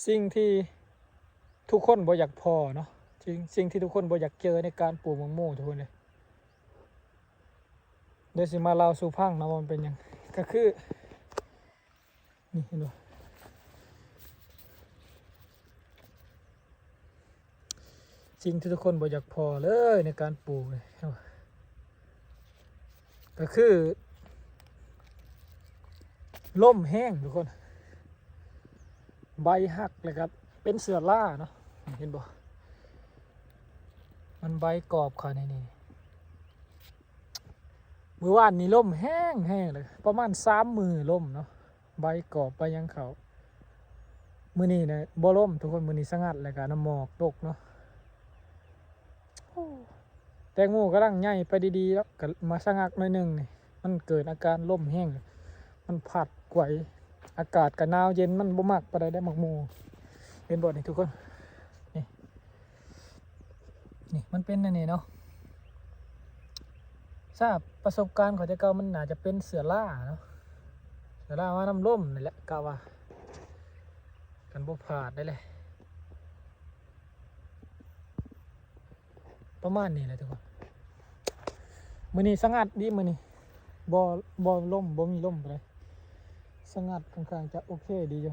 สิ่งที่ทุกคนบ่อยากพอเนาะสิ่งที่ทุกคนบ่อยากเจอในการปลูกมะม่วงทุกคนเลยเดี๋ยวสิมาเล่าสู่ฟังนะว่ามันเป็นยังก็คือนี่เห็นบ่สิ่งที่ทุกคนบ่อยากพอเลยในการปลูกเลยก็คือล่มแห้งทุกคนใบหักเลยครับเป็นเสือล่าเนาะเห็นบ่มันใบกรอบค่ะนี่มือว่านนี่ล่มแห้งเลยประมาณ3 มือล่มเนาะใบกรอบใบยังเขามือนี้นะบ่ล่มทุกคนมือนี้สงัดเลยกันน้ำหมอกตกเนาะแตงโมกำลังใหญ่ไปดีๆแล้วก็มาสงักหน่อยนึงนี่มันเกิดอาการล่มแห้งมันผัดไหวอากาศกับหนาวเย็นมันบ่มักปานใดได้หมักโมเห็นบ่นี่ทุกคนนี่มันเป็นนั่นนี่เนาะทราบประสบการณ์ของเจ้าเก่ามันน่าจะเป็นเสือล่าเนาะเสือล่าว่าน้ำร่มนี่แหละกะว่ากันบ่พลาดได้เลยประมาณนี้แหละทุกคนมื้อนี้สงัดดีมื้อนี้บ่ล่มบ่มีล่มเลยสงัดค่อนข้างจะโอเคดีอยู่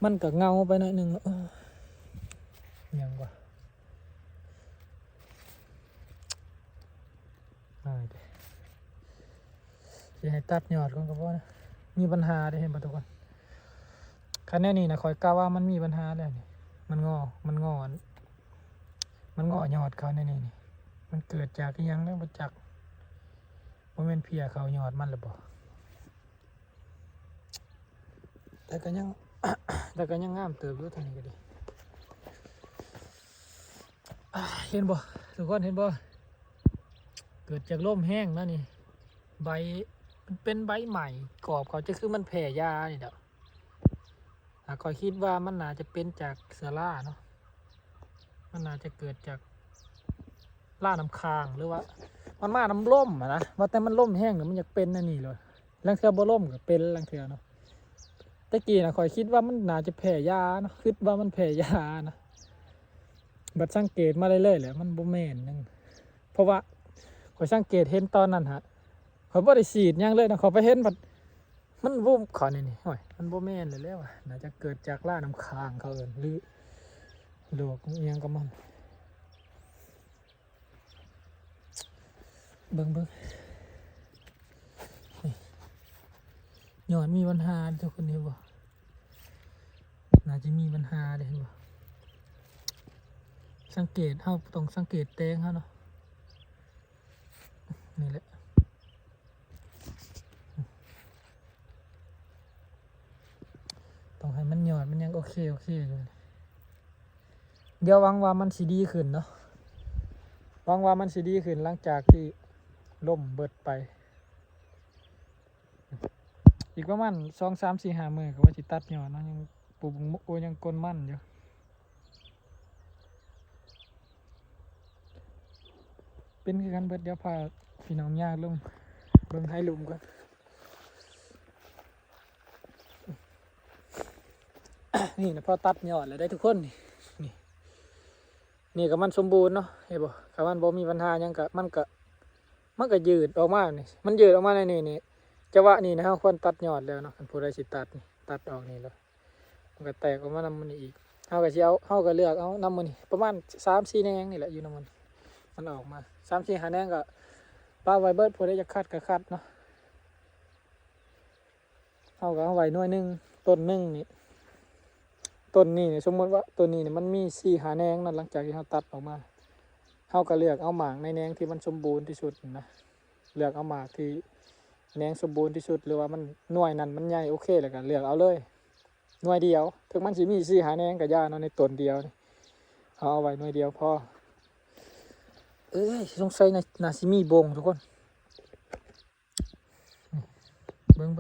มันก็เงาไปหน่อยนึงยังวะจะให้ตัดยอดก่อนก็พอนะมีปัญหาได้เห็นป่ะทุกคนคันแน่นี่นะคอยกล่าวว่ามันมีปัญหาแล้วนี่มันงอยอดเขานี่มันเกิดจากที่ยังเรื่องประจักษ์ว่าเป็นเพียเขายอดมันหรือเปล่าแต่ก็ยัง แต่ก็ยังงามเติบอยู่ทางนี้ก็ดีเห็นบ่ทุกคนเห็นบ่เกิดจากลมแห้งนะนี่ใบมันเป็นใบใหม่กรอบเขาจะคือมันแผ่ยานี่เด้อคอยคิดว่ามันน่าจะเป็นจากเสือล่าเนาะมันน่าจะเกิดจากล่าน้ำค้างหรือว่ามันมาน้ำล่มนะว่าแต่มันล่มแห้งเนี่ยมันอยากเป็นนั่นนี่เลยลังเทือบ่ล่มก็เป็นลังเทือเนาะตะกี้นะคอยคิดว่ามันน่าจะแผ่ยาเนาะคิดว่ามันแผ่ยานะบัดสังเกตมาเรื่อยๆแหละมันบ่แม่นนึงเพราะว่าคอยสังเกตเห็นตอนนั้นฮะเขาบ่ได้ฉีดยังเลยนะเขาไปเห็นบัดมันวุ้มขอนี่โอ้ยมันบ่แม่นเลยแล้วน่าจะเกิดจากล่าน้ำค้างเขาเอิ้นหรือโรคยังกับมันเบิ่งยอดมีปัญหาทุกคนเห็นบ่น่าจะมีปัญหาเลยเห็นบ่สังเกตเขาต้องสังเกตแตงเขาเนาะนี่แหละต้องให้มันยอดมันยังโอเคอยู่เดี๋ยวหวังว่ามันสิดีขึ้นเนาะหวังว่ามันสิดีขึ้นหลังจากที่ล่มเบิดไปอีกประมาณ2 3 4 5 มื้อก็ว่าสิตัดยอดเนาะยังปลูกโอ้ยังกลมันอยู่เป็นคือกันเบิดเดี๋ยวพาพี่น้องย่าลงเบิ่งให้ลุมก่อนนี่นะพอตัดยอดแล้วได้ทุกคนนี่ก็มันสมบูรณ์เนาะเห็นบ่ถ้ามันบ่มีปัญหาหยังก็มันก็ยืดออกมานี่มันยืดออกมาในนี่จังหวะนี้นะเฮาควรตัดยอดแล้วเนาะคันผู้ใดสิตัดนี่ตัดออกนี่แล้วมันก็แตกออกมานำมันอีกเฮาก็สิเอาเฮาก็เลือกเอานำมันนี่ประมาณ3-4 แหนงนี่แหละอยู่นำมันออกมา3-4 5 แหนงก็ปาไว้เบิดผู้ใดจะคัดก็คัดเนาะเฮาก็เอาไว้หน่วยนึงต้นนึงนี่ต้นนี้เนี่ยสมมติว่าต้นนี้เนี่ยมันมี4-5 แหนงนั่นหลังจากที่เราตัดออกมาเราก็เลือกเอาหมากในแหนงที่มันสมบูรณ์ที่สุดนะเลือกเอาหมากที่แหนงสมบูรณ์ที่สุดหรือว่ามันหน่วยนั้นมันใหญ่โอเคเลยกันเลือกเอาเลยหน่วยเดียวถึงมันสิมี4-5 แหนงกับยาเนาะในต้นเดียวนี่เอาไว้หน่วยเดียวพอสงสัยน่าสิมีบงทุกคนเบิ่ง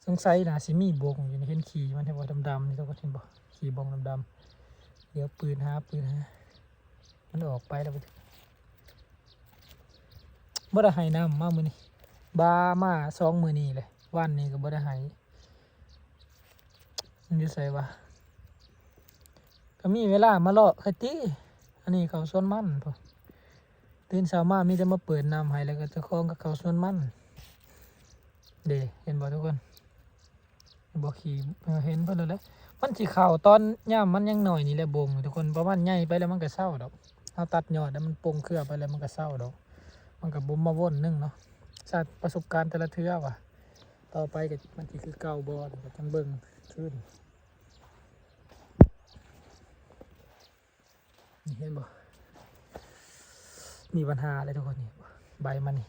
สงสัยน่าสิมีบงอยู่ในเห็นขี่มันเห็นว่าดำๆนี่ทุกคนเห็นบ่ขี่บงดำๆเดี๋ยวปืนหามันออกไปแล้วบ่ได้ให้น้ำมามื้อนี้บามา2 มื้อนี้เลย วันนี้ก็บ่ได้ให้มันอยู่ไสวะก็มีเวลามาเลาะคติอันนี้เขาสวนมันพอตื่นเช้ามามีแต่มาเปิดน้ำให้แล้วก็เจ้าของก็เขาสวนมันเด้เห็นบ่ทุกคนบ่ขี่เห็นเพิ่นแล้วแหละมันสิเข้าตอนยามมันยังน้อยนี่แหละบงทุกคนเพราะมันใหญ่ไปแล้วมันก็เศร้าดอกเอาตัดยอดแล้วมันปงเครือไปแล้วมันก็เศร้าดอกมันก็บ่มาวนนึงเนาะชาติประสบการณ์แต่ละเทื่อว่ะต่อไปก็มันสิคือเก่าบ่ก็จังเบิ่งขึ้นนี่เห็นบ่มีปัญหาอะไรทุกคนนี่ใบมันนี่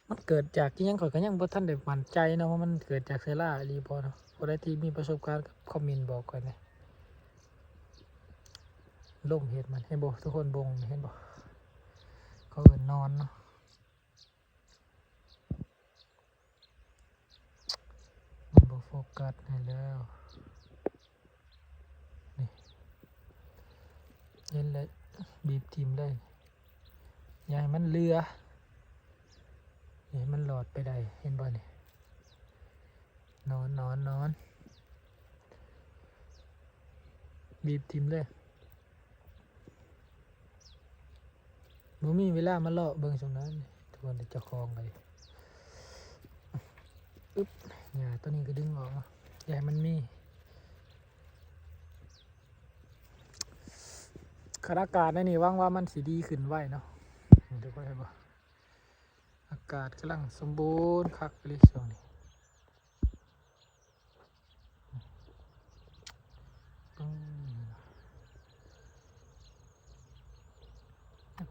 มันเกิดจากที่ยังข่อยก็ยังบ่ทันได้มั่นใจนะว่ามันเกิดจากเซล่าอีหลีบ่เนาะบ่ได้ที่มีประสบการณ์กับคอมเมนต์บอกก่อนนะล่มเห็ดมันเห็นบ่ทุกคนบงเห็นบ่เขาเอิ้นนอนเนาะมันบ่โฟกัสให้แล้วนี่เห็นเลยบีบทิ่มเลยอย่าให้มันเลืออย่าให้มันหลอดไปได้เห็นบ่นี่นอนบีบทิ่มเลยบ่มีเวลามาเลาะเบิ่งตรงนั้นทุกคนจะคลองเลยอึ๊บหญ้าตัวนี้ก็ดึงออกเนาะอย่าให้มันมีอากาศในนี่หวังว่ามันสิดีขึ้นไว้เนาะทุกคนเห็นบ่อากาศกำลังสมบูรณ์คักเลยช่วงนี้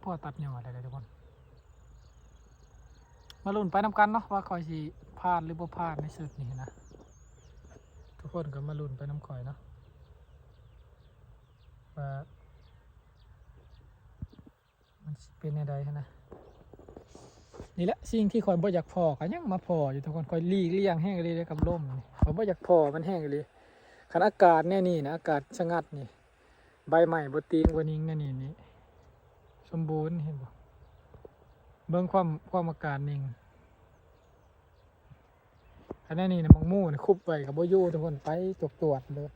พ่อตัดหยอดอะไรทุกคนมาลุ้นไปนำกันเนาะว่าคอยสิพลาดหรือบ่พลาดในสุดนี้นะทุกคนก็มาลุ้นไปน้ำข่อยเนาะว่ามันเป็นอะไรนะนี่แหละสิ่งที่คอยบ่อยากพอก็ยังมาพออยู่ทุกคนคอยเลี่ยงแห้งเลยกับลมนี่คอยบ่อยากพอมันแห้งเลยคันอากาศแน่นี่นะอากาศชะงัดนี่ใบใหม่บ่ตีงบ่นิ่งแน่นี่สมบูรณ์เห็นบ่เบิ่งความอากาศนิ่งอันนี้นี่นะมังมู่นะคุบไว้กับบ่อยู่ทุกคนไปตรวจเลย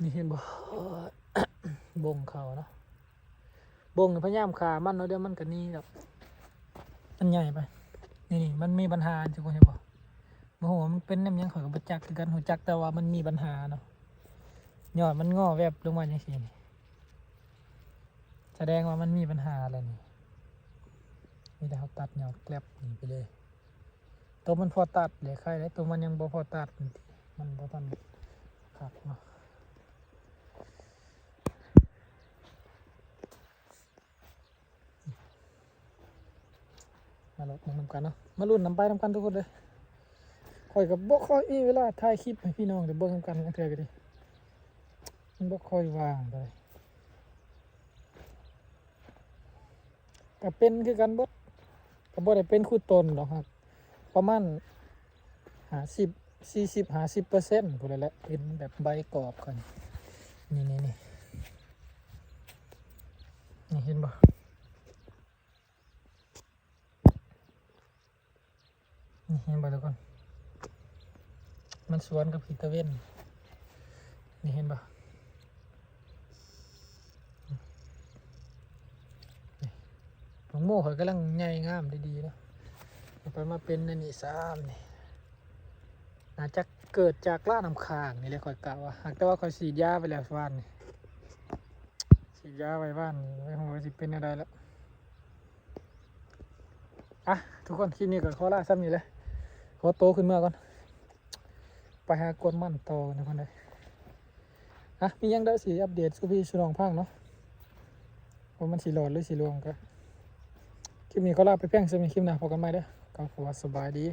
นี่เห็นบ่ บงเขาเนาะบงพยายามขามันเนาะเดี๋ยวมันก็นี่แบบมันใหญ่ไปนี่มันมีปัญหาทุกคนเห็นบ่โอ้โหมันเป็นน้ำยังข่อยกับประจักษ์คือกันหัวจักแต่ว่ามันมีปัญหาเนาะยอดมันงอแวบลงมาอย่างนี้แสดงว่ามันมีปัญหาอะไรนี่มีแต่เขาตัดยอดแกลบนี่ไปเลยตัวมันพอตัดเลยใครได้ตัวมันยังบ่พอตัดมันบ่ทันขัดเนาะมาลุ้นนำกันเนาะมาลุ้นนำไปนำกันทุกคนเลยคอยกับบ่ค่อยเวลาถ่ายคลิปให้พี่น้องเดี๋ยวเบิ่งนำกันกันเถอะกันดิมันบ่ค่อยว่างเลยก็เป็นคือกันบ่ก็บ่ได้เป็นคู่ตนหรอกครับประมาณ40-50%พูดแล้วเป็นแบบใบกรอบก่อนนี่เห็นบ่นี่เห็นบ่ทุกคนมันสวนกับหิตะเว้นนี่เห็นบ่หลวงโม่เขากำลังใหญ่งามดีๆเนาะไปมาเป็นในนี่3นี่น่าจะเกิดจากล่าน้ำค้างนี่แหละค่อยกะว่าหากแต่ว่าค่อยฉีดยาไปแล้วบ้านนี่ฉีดยาไว้บ้านไม่รู้ว่าสิเป็นอะไรแล้วอ่ะทุกคนคลิปนี้ก็ขอลาซ้ำนี่เลยขอโตขึ้นเมื่อก่อนไปหากวนมั่นโตนะคนใดอ่ะมียังได้สีอัปเดตสุพี่สุนองพังเนาะว่ามันสีหลอดหรือสีรวงก็คลิปนี้ก็ลาไปเพียงสำหรับคลิปหน้าพบกันใหม่เด้อก็ขอสบายดี